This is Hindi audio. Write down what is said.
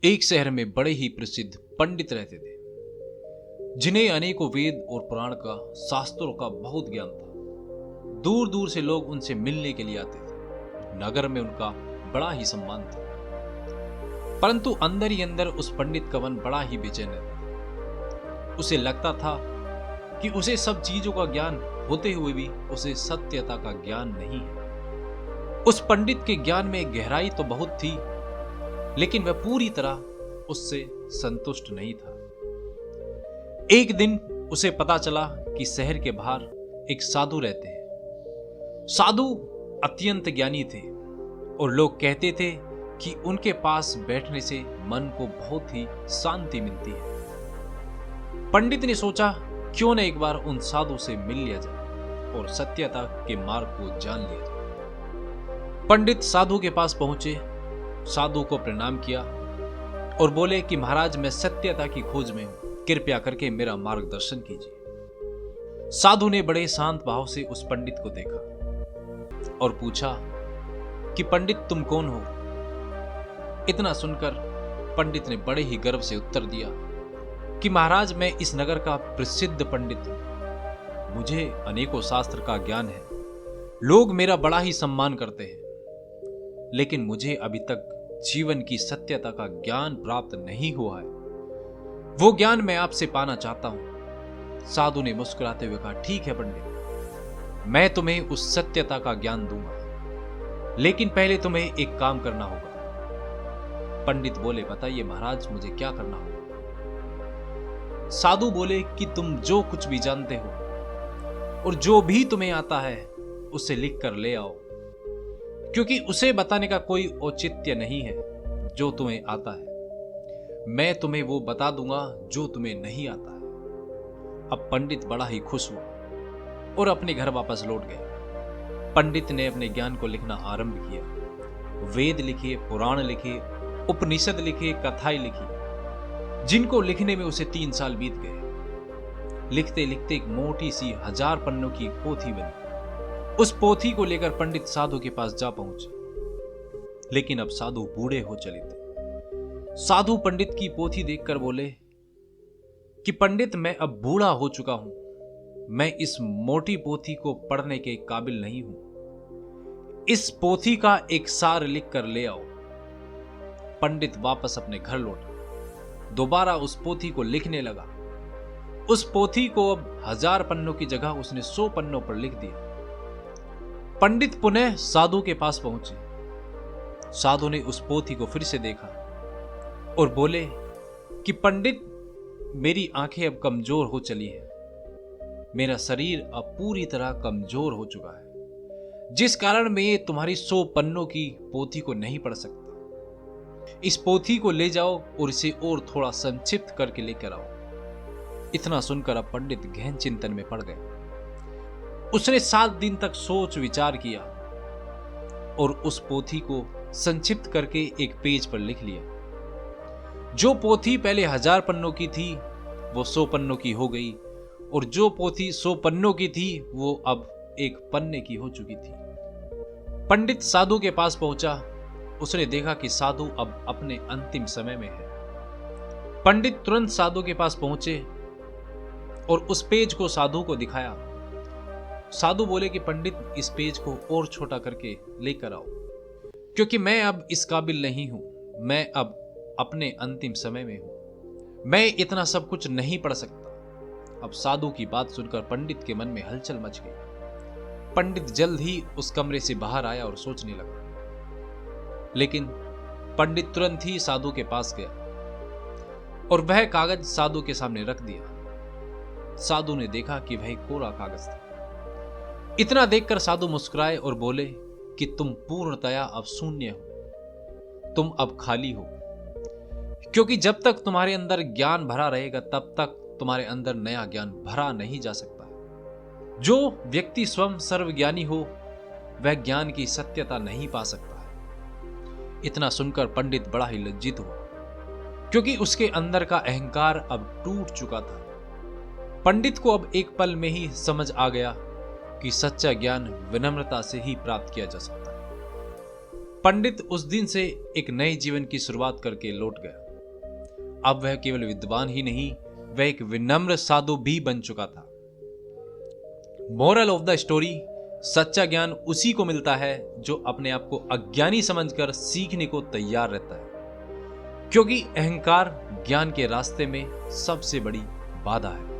एक शहर में बड़े ही प्रसिद्ध पंडित रहते थे, जिन्हें अनेकों वेद और पुराण का, शास्त्रों का बहुत ज्ञान था। दूर दूर से लोग उनसे मिलने के लिए आते थे। नगर में उनका बड़ा ही सम्मान था। परंतु अंदर ही अंदर उस पंडित का मन बड़ा ही बेचैन रहता। उसे लगता था कि उसे सब चीजों का ज्ञान होते हुए भी उसे सत्यता का ज्ञान नहीं है। उस पंडित के ज्ञान में गहराई तो बहुत थी, लेकिन वह पूरी तरह उससे संतुष्ट नहीं था। एक दिन उसे पता चला कि शहर के बाहर एक साधु रहते हैं। साधु अत्यंत ज्ञानी थे और लोग कहते थे कि उनके पास बैठने से मन को बहुत ही शांति मिलती है। पंडित ने सोचा, क्यों न एक बार उन साधु से मिल लिया जाए और सत्यता के मार्ग को जान लिया जाए। पंडित साधु के पास पहुंचे, साधु को प्रणाम किया और बोले कि महाराज, मैं सत्यता की खोज में हूं, कृपया करके मेरा मार्गदर्शन कीजिए। साधु ने बड़े शांत भाव से उस पंडित को देखा और पूछा कि पंडित, तुम कौन हो? इतना सुनकर पंडित ने बड़े ही गर्व से उत्तर दिया कि महाराज, मैं इस नगर का प्रसिद्ध पंडित हूं। मुझे अनेकों शास्त्र का ज्ञान है। लोग मेरा बड़ा ही सम्मान करते हैं, लेकिन मुझे अभी तक जीवन की सत्यता का ज्ञान प्राप्त नहीं हुआ है। वो ज्ञान मैं आपसे पाना चाहता हूं। साधु ने मुस्कुराते हुए कहा, ठीक है पंडित, मैं तुम्हें उस सत्यता का ज्ञान दूंगा, लेकिन पहले तुम्हें एक काम करना होगा। पंडित बोले, बताइए महाराज, मुझे क्या करना होगा? साधु बोले कि तुम जो कुछ भी जानते हो और जो भी तुम्हें आता है उसे लिख कर ले आओ, क्योंकि उसे बताने का कोई औचित्य नहीं है जो तुम्हें आता है। मैं तुम्हें वो बता दूंगा जो तुम्हें नहीं आता है। अब पंडित बड़ा ही खुश हुआ और अपने घर वापस लौट गए। पंडित ने अपने ज्ञान को लिखना आरंभ किया। वेद लिखे, पुराण लिखे, उपनिषद लिखे, कथाएं लिखी, जिनको लिखने में उसे 3 साल बीत गए। लिखते लिखते एक मोटी सी 1000 पन्नों की पोथी बनी। उस पोथी को लेकर पंडित साधु के पास जा पहुंचे, लेकिन अब साधु बूढ़े हो चले थे। साधु पंडित की पोथी देखकर बोले कि पंडित, मैं अब बूढ़ा हो चुका हूं, मैं इस मोटी पोथी को पढ़ने के काबिल नहीं हूं। इस पोथी का एक सार लिख कर ले आओ। पंडित वापस अपने घर लौटा, दोबारा उस पोथी को लिखने लगा। उस पोथी को अब 1000 पन्नों की जगह उसने 100 पन्नों पर लिख दिया। पंडित पुनः साधु के पास पहुंचे। साधु ने उस पोथी को फिर से देखा और बोले कि पंडित, मेरी आंखें अब कमजोर हो चली हैं। मेरा शरीर अब पूरी तरह कमजोर हो चुका है, जिस कारण मैं ये तुम्हारी 100 पन्नों की पोथी को नहीं पढ़ सकता। इस पोथी को ले जाओ और इसे और थोड़ा संक्षिप्त करके लेकर आओ। इतना सुनकर अब पंडित गहन चिंतन में पड़ गए। उसने 7 दिन तक सोच विचार किया और उस पोथी को संक्षिप्त करके एक पेज पर लिख लिया। जो पोथी पहले 1000 पन्नों की थी वो 100 पन्नों की हो गई, और जो पोथी 100 पन्नों की थी वो अब 1 पन्ने की हो चुकी थी। पंडित साधु के पास पहुंचा। उसने देखा कि साधु अब अपने अंतिम समय में है। पंडित तुरंत साधु के पास पहुंचे और उस पेज को साधु को दिखाया। साधु बोले कि पंडित, इस पेज को और छोटा करके लेकर आओ, क्योंकि मैं अब इस काबिल नहीं हूं। मैं अब अपने अंतिम समय में हूं। मैं इतना सब कुछ नहीं पढ़ सकता। अब साधु की बात सुनकर पंडित के मन में हलचल मच गई। पंडित जल्द ही उस कमरे से बाहर आया और सोचने लगा, लेकिन पंडित तुरंत ही साधु के पास गया और वह कागज साधु के सामने रख दिया। साधु ने देखा कि वह कोरा कागज था। इतना देखकर साधु मुस्कुराए और बोले कि तुम पूर्णतया अब शून्य हो, तुम अब खाली हो, क्योंकि जब तक तुम्हारे अंदर ज्ञान भरा रहेगा तब तक तुम्हारे अंदर नया ज्ञान भरा नहीं जा सकता। जो व्यक्ति स्वयं सर्वज्ञानी हो वह ज्ञान की सत्यता नहीं पा सकता है। इतना सुनकर पंडित बड़ा ही लज्जित हुआ, क्योंकि उसके अंदर का अहंकार अब टूट चुका था। पंडित को अब एक पल में ही समझ आ गया कि सच्चा ज्ञान विनम्रता से ही प्राप्त किया जा सकता है। पंडित उस दिन से एक नए जीवन की शुरुआत करके लौट गया। अब वह केवल विद्वान ही नहीं, वह एक विनम्र साधु भी बन चुका था। मोरल ऑफ द स्टोरी, सच्चा ज्ञान उसी को मिलता है जो अपने आप को अज्ञानी समझकर सीखने को तैयार रहता है, क्योंकि अहंकार ज्ञान के रास्ते में सबसे बड़ी बाधा है।